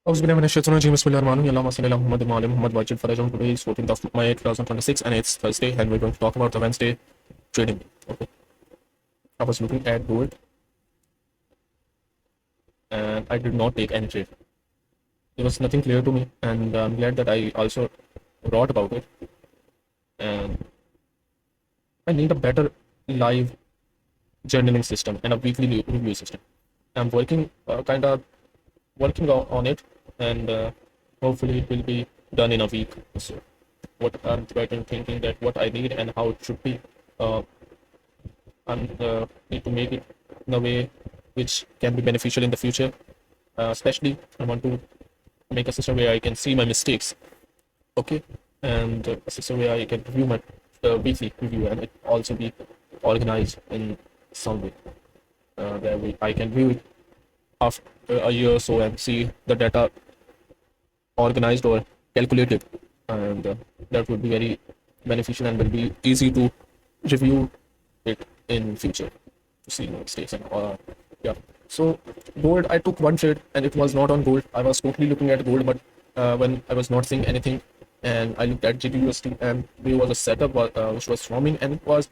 أعوذ بالله من الشيطان الرجيم. بسم الله الرحمن الرحيم. اللهم صل على محمد وعلى محمد وعجل فرجهم. Today is 14th of May 2026 and it's Thursday and we're going to talk about the Wednesday trading. Okay. I was looking at gold and I did not take any trade. There was nothing clear to me and I'm glad that I also wrote about it. And I need a better live journaling system and a weekly review system. I'm working kind of working on it and hopefully it will be done in a week. So what I'm thinking that what I need and how it should be. Uh, and need to make it in a way which can be beneficial in the future. Especially, I want to make a system where I can see my mistakes, okay, and a system where I can review my weekly review and it also be organized in some way. I can view it after a year or so and see the data organized or calculated, and that would be very beneficial and will be easy to review it in future to see mistakes and yeah. So gold, I took one trade and it was not on gold. I was totally looking at gold, but when I was not seeing anything, and I looked at GBUSD and there was a setup which was forming and it was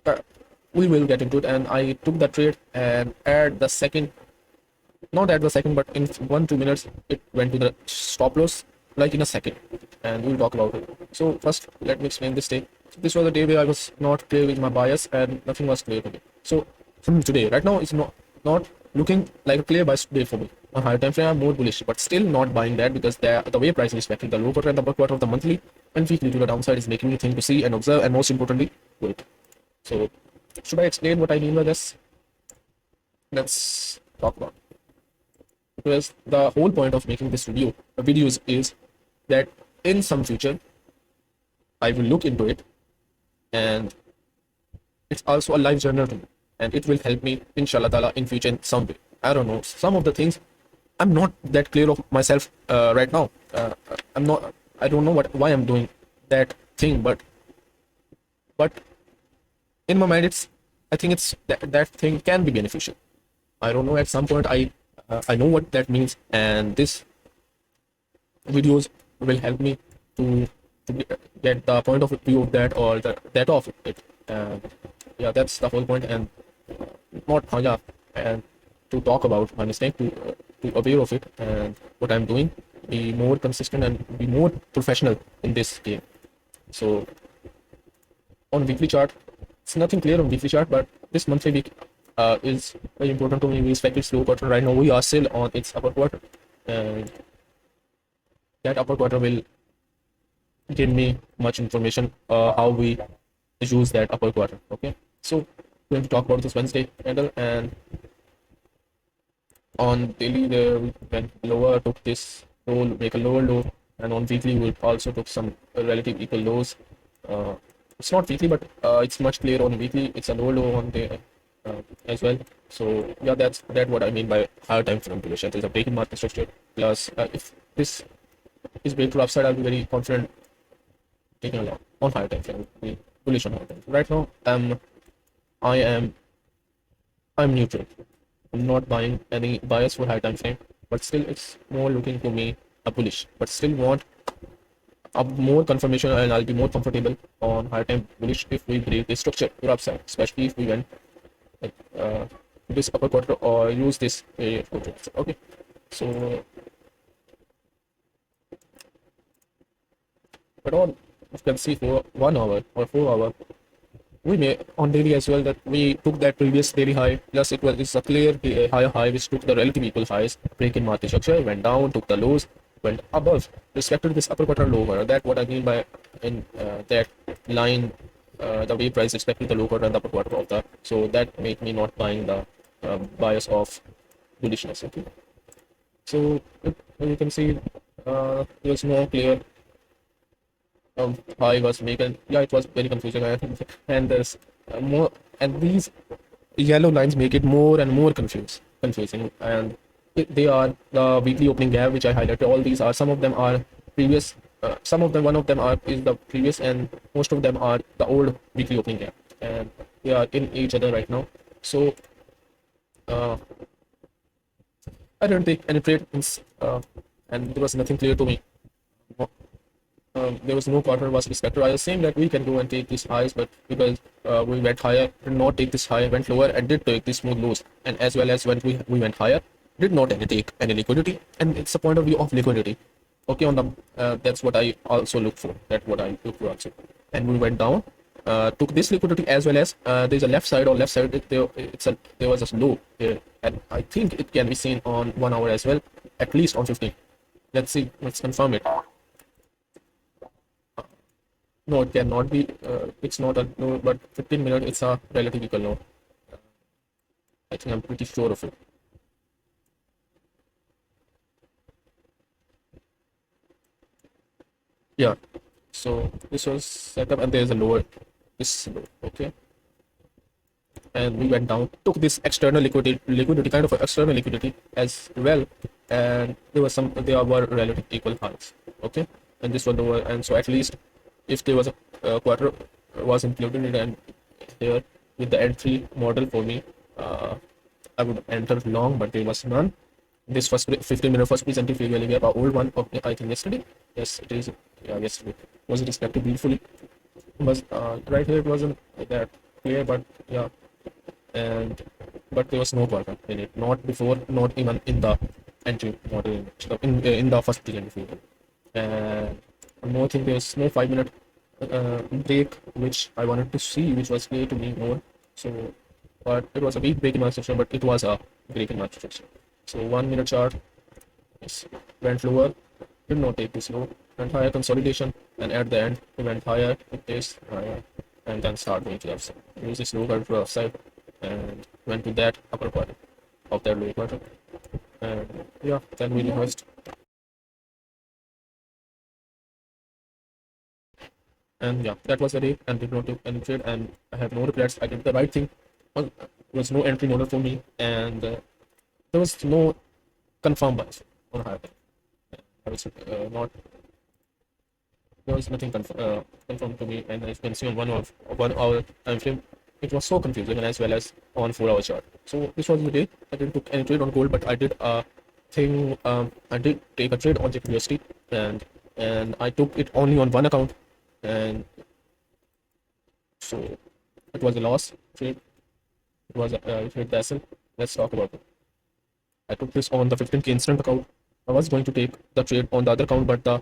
uh, we will get into it, and I took the trade and at the second, not at the second, but in 1 2 minutes it went to the stop loss like in a second, and we'll talk about it. So first let me explain this day. So this was a day where I was not clear with my bias and nothing was clear to me. So from today right now it's not looking like a clear buy day for me. On higher time frame I'm more bullish, but still not buying that because the way price is respecting the low quarter and the upper quarter of the monthly and weekly to the downside is making me think to see and observe and most importantly wait. So should I explain what I mean by this? Let's talk about, because the whole point of making this videos is that in some future I will look into it, and it's also a life journal to me, and it will help me inshallah ta'ala in future in some way. I don't know, some of the things I'm not that clear of myself right now. I don't know why I'm doing that thing, but in my mind it's, I think it's that thing can be beneficial. I don't know, at some point I know what that means, and this videos will help me to get the point of view of that or the data of it. Yeah, that's the whole point, and not yeah, and to talk about my mistake, to aware of it and what I'm doing, be more consistent and be more professional in this game. So on weekly chart, it's nothing clear on weekly chart, but this monthly week is very important to me. We respect its low quarter right now. We are still on its upper quarter, and that upper quarter will give me much information how we use that upper quarter. Okay, so we're going to talk about this Wednesday candle, and on daily there we went lower, took this low, make a lower low, and on weekly we also took some relative equal lows. It's not weekly, but it's much clearer on weekly. It's a lower low on there as well. So yeah, that's what I mean by higher time frame bullish. There's a break in market structure. Plus, if this is break to upside, I'll be very confident taking a long on higher time frame. Be bullish on higher time frame. Right now, I am I'm neutral. I'm not buying any bias for high time frame, but still it's more looking to me a bullish, but still want a more confirmation, and I'll be more comfortable on high time bullish if we break this structure to upside, especially if we went like this upper quarter or use this area quarter. Okay, so but on you can see for 1 hour or 4 hour, we may on daily as well that we took that previous daily high, plus it's a clear higher high which took the relative equal highs, break in market structure, went down, took the lows, went above, respected this upper quarter low quarter. That what I mean by in that line, the way price respected the low quarter and the upper quarter of the, so that made me not buying the bias of bullishness. Okay, so you can see there's no clear how I was making. Yeah, it was very confusing. And there's more, and these yellow lines make it more and more confusing. And they are the weekly opening gap, which I highlighted. All these are, some of them are previous, some of them, one of them are is the previous, and most of them are the old weekly opening gap, and they are in each other right now. So uh, I don't take any trade. and there was nothing clear to me. There was no quarter was respected. I was saying that we can go and take these highs, but because we went higher, did not take this high, went lower, and did take this smooth lows. And as well as when we went higher, did not take any liquidity. And it's a point of view of liquidity. Okay, on the that's what I also look for. That's what I look for also. And we went down, took this liquidity as well as there's a left side. On left side, there was a low here, and I think it can be seen on 1 hour as well, at least on 15. Let's see. Let's confirm it. No, it cannot be. It's not a no, but 15 minutes. It's a relative equal no. I think I'm pretty sure of it. Yeah. So this was set up, and there's a lower. This low. Okay. And we went down, took this external liquidity kind of external liquidity as well, and there were relative equal highs. Okay, and this was lower, and so at least if there was a quarter was included in and here with the entry model for me, I would enter long, but there was none. This first 15-minute first presenting fair value gap, our old one of I think yesterday. Yes, it is. Yeah, yesterday was respected beautifully. But right here it wasn't that clear, but yeah, and but there was no quarter in it, not before, not even in the entry model in the first presenting fair value. And one more thing, there's no 5 minute break which I wanted to see, which was clear to me more. So, but it was a weak break in my section, but it was a break in my section. So 1 minute chart went lower, did not take this low, went higher consolidation, and at the end it went higher, it takes higher, and then start going to the upside. Use this low quarter to the upside, and went to that upper quarter of that low quarter, and yeah, then we reversed. And yeah, that was the day, and did not take any trade, and I have no regrets. I did the right thing. There was no entry model for me, and there was no confirmed bias on higher time. I was not there was nothing confirmed to me, and as you can see on 1 hour time frame, it was so confusing, and as well as on 4 hour chart. So this was the day. I didn't took any trade on gold, but I did a thing. I did take a trade on JPUSD, and I took it only on one account, and so it was a loss trade. It was a trade vessel. Let's talk about it. I took this on the 15K instant account. I was going to take the trade on the other account, but the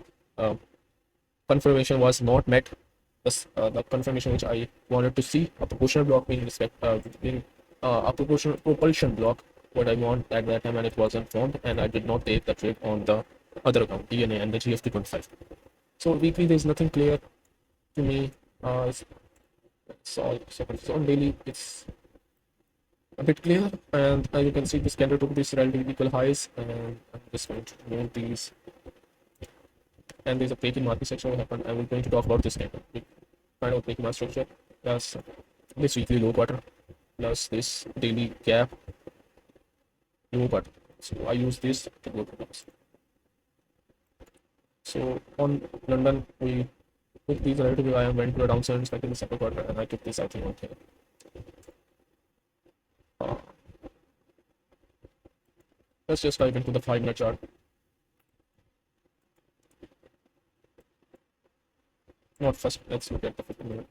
confirmation was not met. The confirmation which I wanted to see, a proportional block being a proportional propulsion block, what I want at that time, and it wasn't formed, and I did not take the trade on the other account, DNA and the GFT25. So weekly there is nothing clear to me. It's all so on daily it's a bit clear, and as you can see, this candle took these relatively equal highs, and I'm just going to move these. And there's a break in market section will happen. I'm going to talk about this candle. Kind of break in market structure plus this weekly low quarter plus this daily gap low quarter. So I use this to go to this. So on London, we took these relatively. I went to a downside expecting the second quarter, and I took this I think on here. Let's just dive into the 5 minute chart. Not first, let's look at the 15 minute.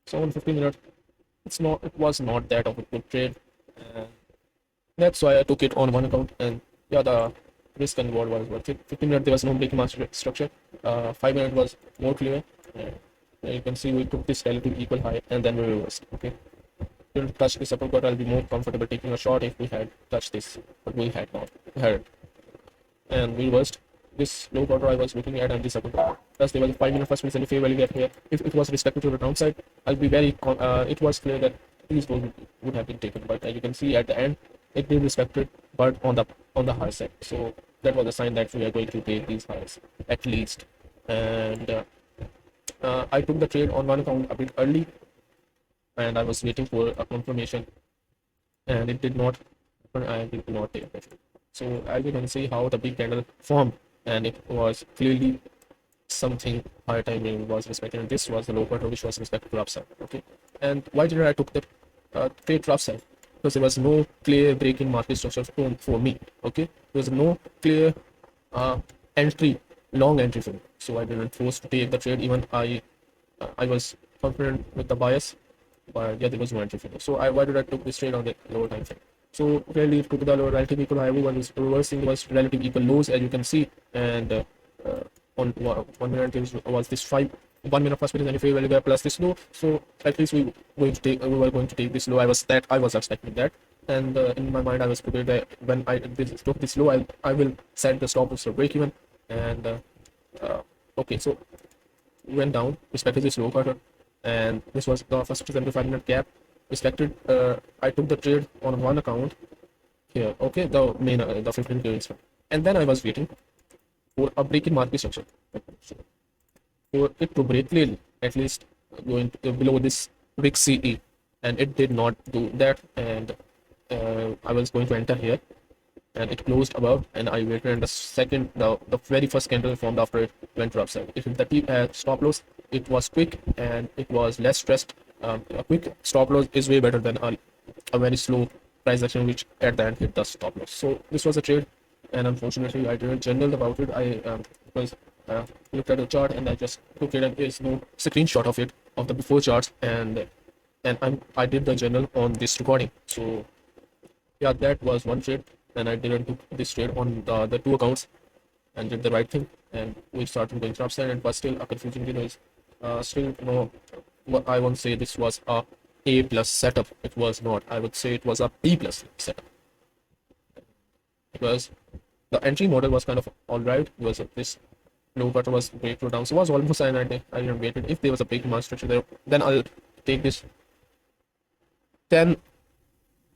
So on 15 minute, it was not that of a good trade, and that's why I took it on one account. And yeah, the risk and reward was worth it. 15 minute there was no breaking market structure. 5 minute was more clear. You can see we took this relative equal high, and then we reversed. Okay, didn't touch this upper quarter. I'll be more comfortable taking a short if we had touched this, but we had not. We had it, and we reversed. This low quarter I was looking at, and this upper quarter. Plus there was a 5 minute first recently fair value gap here. If it was respected to the downside, I'll be very. It was clear that these goals would have been taken, but as you can see at the end, it did respected, but on the high side. So that was a sign that we are going to take these highs at least. And I took the trade on one account a bit early, and I was waiting for a confirmation, and it did not. I did not take the trade. So as you can see how the big candle formed, and it was clearly something higher timing was respected, and this was the low quarter which was respected to upside. Okay, and why did I took the trade to upside? Because there was no clear break in market structure for me. Okay, there was no clear entry, long entry for me. So I didn't force to take the trade. Even I was confident with the bias, but yeah, there was no entry for me. So why did I took this trade on the lower time frame? So really it took the lower relative equal high. Everyone is reversing was relative equal lows, as you can see, and uh, on 1 minute there was this 1 minute first minute and fair value gap plus this low. So at least we were going to take this low. I was expecting that, and in my mind I was prepared that when took this low, I will set the stop loss for break even, and uh, okay, so went down, respected this low quarter, and this was the first 75-minute gap. Respected, I took the trade on one account here, okay, the main, the 15 clearance one, and then I was waiting for a break in market structure. So for it to break clearly, at least going below this big CE, and it did not do that, and I was going to enter here, and it closed above, and I waited, and the very first candle formed after it went to upside. If the stop loss, it was quick and it was less stressed. A quick stop loss is way better than a very slow price action which at the end hit the stop loss. So this was a trade, and unfortunately I didn't journal about it. I because looked at the chart and I just took it, and there's no screenshot of it of the before charts, and I did the journal on this recording. So yeah, that was one trade, and I didn't do this trade on the two accounts and did the right thing, and we started going to upside, and but still a confusing is still no, what I won't say this was a plus setup. It was not. I would say it was a B plus setup, because the entry model was kind of all right. It was this low cutter was breakthrough down, so it was almost an idea. I didn't wait it. If there was a big mass structure there, then I'll take this 10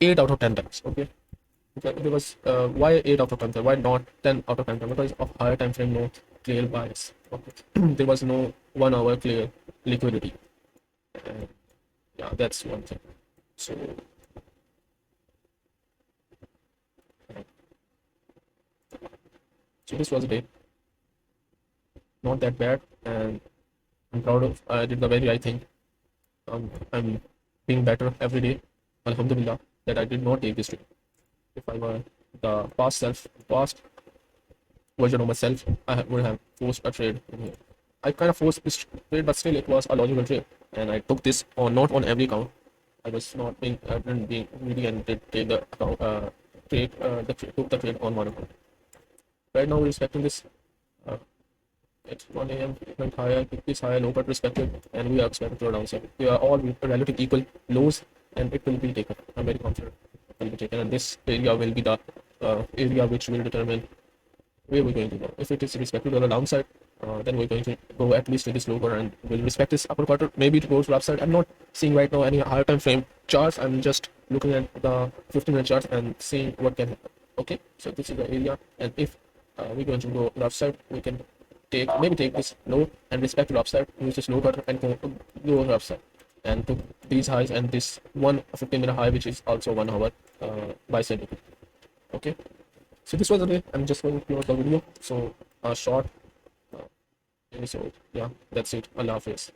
8 out of 10 times. Okay, there was why 8 out of 10, why not 10 out of 10? Because of higher time frame, no clear bias. Okay. There was no 1 hour clear liquidity. And yeah, that's one thing. So this was a day, not that bad, and I'm proud of. I did the very right thing. I'm being better every day. Alhamdulillah that I did not take this trade. If I were the past version of myself, would have forced a trade in here. I kind of forced this trade, but still it was a logical trade, and I took this on not on every count. I didn't being greedy and did take the account, took the trade on one account. Right now we're respecting this. Uh, it's 1 a.m. It went higher, it is higher, low but respected, and we are expecting to a downside. We are all relative equal lows, and it will be taken. I'm very confident it will be taken, and this area will be the area which will determine where we're going to go. If it is respected to the downside, then we're going to go at least with this low quarter, and we'll respect this upper quarter. Maybe it goes to upside. I'm not seeing right now any higher time frame charts. I'm just looking at the 15-minute charts and seeing what can happen. Okay, so this is the area, and if we're going to go to the upside, we can take this low and respect to the upside, use this low quarter and go to the upside, and to these highs and this 15-minute high, which is also 1 hour buy side. Okay, so this was the day. I'm just going to close the video. So short. So yeah, that's it. Allah Hafiz.